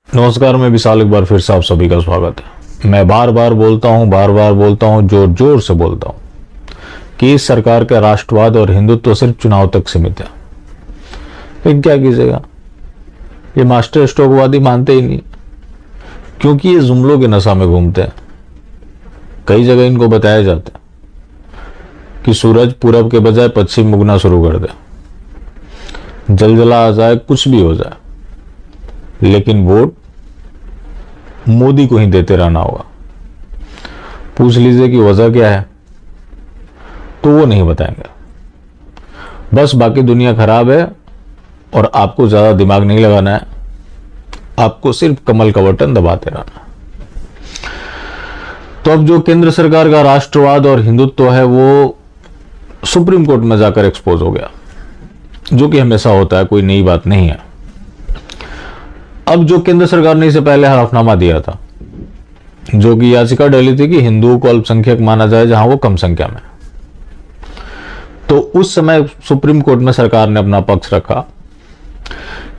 नमस्कार, मैं विशाल। एक बार फिर से आप सभी का स्वागत है। मैं बार बार बोलता हूँ, जोर जोर से बोलता हूँ कि इस सरकार का राष्ट्रवाद और हिंदुत्व सिर्फ चुनाव तक सीमित है। लेकिन क्या कीजिएगा, ये मास्टर स्ट्रोकवादी मानते ही नहीं, क्योंकि ये जुमलों के नशा में घूमते हैं। कई जगह इनको बताया जाता है कि सूरज पूरब के बजाय पश्चिम उगना शुरू कर दे, जलजला आ जाए, कुछ भी हो जाए, लेकिन वोट मोदी को ही देते रहना होगा। पूछ लीजिए कि वजह क्या है, तो वो नहीं बताएंगे। बस बाकी दुनिया खराब है और आपको ज्यादा दिमाग नहीं लगाना है, आपको सिर्फ कमल का बटन दबाते रहना है। तो अब जो केंद्र सरकार का राष्ट्रवाद और हिंदुत्व है वो सुप्रीम कोर्ट में जाकर एक्सपोज हो गया, जो कि हमेशा होता है, कोई नई बात नहीं है। अब जो केंद्र सरकार ने इससे पहले हलफनामा दिया था, जो कि याचिका डाली थी कि हिंदुओं को अल्पसंख्यक माना जाए जहां वो कम संख्या में, तो उस समय सुप्रीम कोर्ट में सरकार ने अपना पक्ष रखा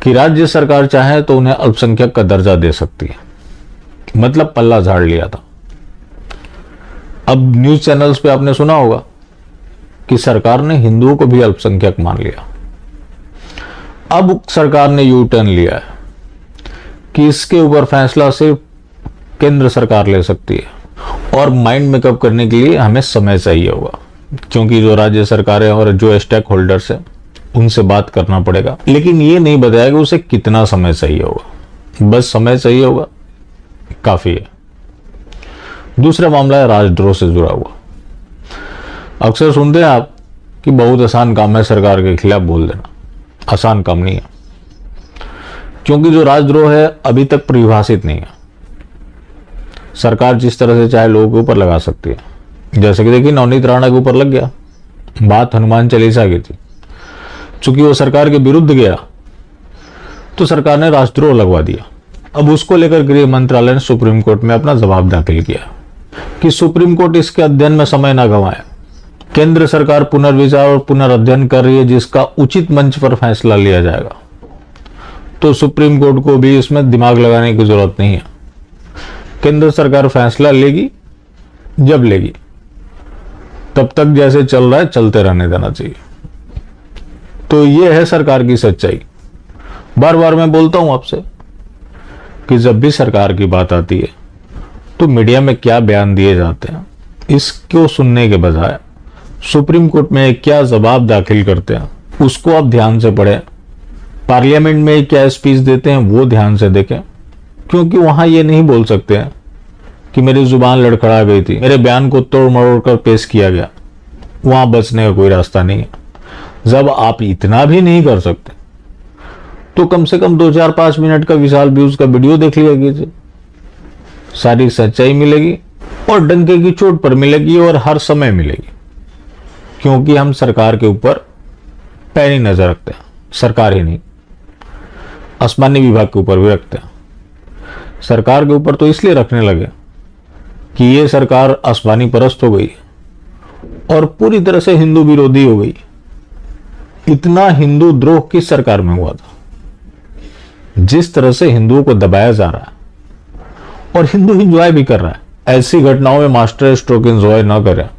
कि राज्य सरकार चाहे तो उन्हें अल्पसंख्यक का दर्जा दे सकती है, मतलब पल्ला झाड़ लिया था। अब न्यूज चैनल्स पे आपने सुना होगा कि सरकार ने हिंदुओं को भी अल्पसंख्यक मान लिया। अब सरकार ने यू टर्न लिया है कि इसके ऊपर फैसला सिर्फ केंद्र सरकार ले सकती है, और माइंड मेकअप करने के लिए हमें समय चाहिए होगा, क्योंकि जो राज्य सरकारें और जो स्टेक होल्डर्स हैं उनसे बात करना पड़ेगा। लेकिन ये नहीं बताया कि उसे कितना समय चाहिए होगा, बस समय चाहिए होगा, काफी है। दूसरा मामला है राजद्रोह से जुड़ा हुआ। अक्सर सुनते हैं आप कि बहुत आसान काम है सरकार के खिलाफ बोल देना। आसान काम नहीं है, क्योंकि जो राजद्रोह है अभी तक परिभाषित नहीं है। सरकार जिस तरह से चाहे लोगों के ऊपर लगा सकती है। जैसे कि देखिए, नवनीत राणा के ऊपर लग गया, बात हनुमान चालीसा की थी। चूंकि वो सरकार के विरुद्ध गया तो सरकार ने राजद्रोह लगवा दिया। अब उसको लेकर गृह मंत्रालय ने सुप्रीम कोर्ट में अपना जवाब दाखिल किया कि सुप्रीम कोर्ट इसके अध्ययन में समय न गंवाए। केंद्र सरकार पुनर्विचार और पुनर्अध्ययन कर रही है, जिसका उचित मंच पर फैसला लिया जाएगा। तो सुप्रीम कोर्ट को भी इसमें दिमाग लगाने की जरूरत नहीं है। केंद्र सरकार फैसला लेगी, जब लेगी, तब तक जैसे चल रहा है चलते रहने देना चाहिए। तो ये है सरकार की सच्चाई। बार बार मैं बोलता हूं आपसे कि जब भी सरकार की बात आती है तो मीडिया में क्या बयान दिए जाते हैं, इसको सुनने के बजाय सुप्रीम कोर्ट में क्या जवाब दाखिल करते हैं उसको आप ध्यान से पढ़ें। पार्लियामेंट में क्या स्पीच देते हैं वो ध्यान से देखें, क्योंकि वहां ये नहीं बोल सकते हैं कि मेरी जुबान लड़खड़ा गई थी, मेरे बयान को तोड़ मरोड़ कर पेश किया गया। वहां बचने का कोई रास्ता नहीं है। जब आप इतना भी नहीं कर सकते तो कम से कम 2-4-5 मिनट का विशाल व्यूज का वीडियो देख लिया कीजिए। सारी सच्चाई मिलेगी और डंके की चोट पर मिलेगी, और हर समय मिलेगी, क्योंकि हम सरकार के ऊपर पैनी नजर रखते हैं। सरकार ही नहीं, आसमानी विभाग के ऊपर भी रखते हैं। सरकार के ऊपर तो इसलिए रखने लगे कि ये सरकार आसमानी परस्त हो गई और पूरी तरह से हिंदू विरोधी हो गई। इतना हिंदू द्रोह किस सरकार में हुआ था? जिस तरह से हिंदुओं को दबाया जा रहा है और हिंदू एंजॉय भी कर रहा है। ऐसी घटनाओं में मास्टर स्ट्रोक एंजॉय ना करें,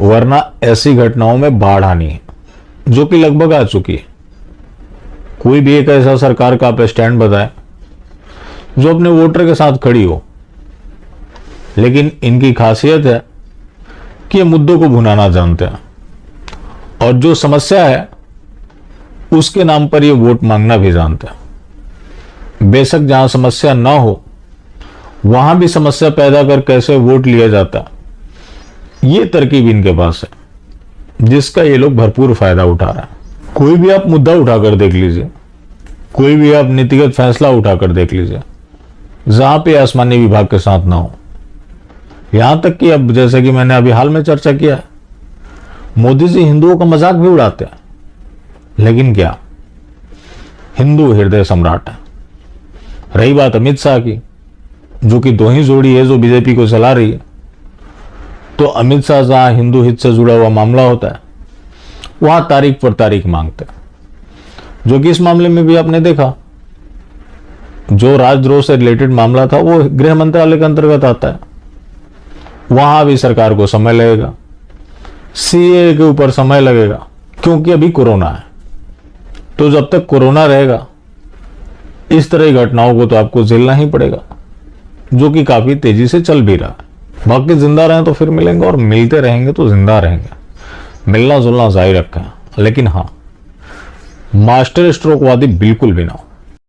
वरना ऐसी घटनाओं में बाढ़ आनी है, जो कि लगभग आ चुकी है। कोई भी एक ऐसा सरकार का आप स्टैंड बताएं जो अपने वोटर के साथ खड़ी हो। लेकिन इनकी खासियत है कि ये मुद्दों को भुनाना जानते हैं, और जो समस्या है उसके नाम पर ये वोट मांगना भी जानते हैं। बेशक जहां समस्या ना हो वहां भी समस्या पैदा कर कैसे वोट लिया जाता, ये तरकीब इनके पास है, जिसका ये लोग भरपूर फायदा उठा रहे हैं। कोई भी आप मुद्दा उठाकर देख लीजिए, कोई भी आप नीतिगत फैसला उठाकर देख लीजिए, जहां पे आसमानी विभाग के साथ ना हो। यहां तक कि अब जैसे कि मैंने अभी हाल में चर्चा किया है, मोदी जी हिंदुओं का मजाक भी उड़ाते हैं। लेकिन क्या, हिंदू हृदय सम्राट है। रही बात अमित शाह की, जो कि दो ही जोड़ी है जो बीजेपी को चला रही है, तो अमित शाह जहां हिंदू हित से जुड़ा हुआ मामला होता है वहां तारीख पर तारीख मांगते हैं, जो कि इस मामले में भी आपने देखा जो राजद्रोह से रिलेटेड मामला था वो गृह मंत्रालय के अंतर्गत आता है, वहां भी सरकार को समय लगेगा। सीए के ऊपर समय लगेगा क्योंकि अभी कोरोना है। तो जब तक कोरोना रहेगा इस तरह की घटनाओं को तो आपको झेलना ही पड़ेगा, जो कि काफी तेजी से चल भी रहा है। बाकी जिंदा रहें तो फिर मिलेंगे, और मिलते रहेंगे तो जिंदा रहेंगे। मिलना जुलना जारी रखा है, लेकिन हाँ, मास्टर स्ट्रोक वादी बिल्कुल भी ना हो।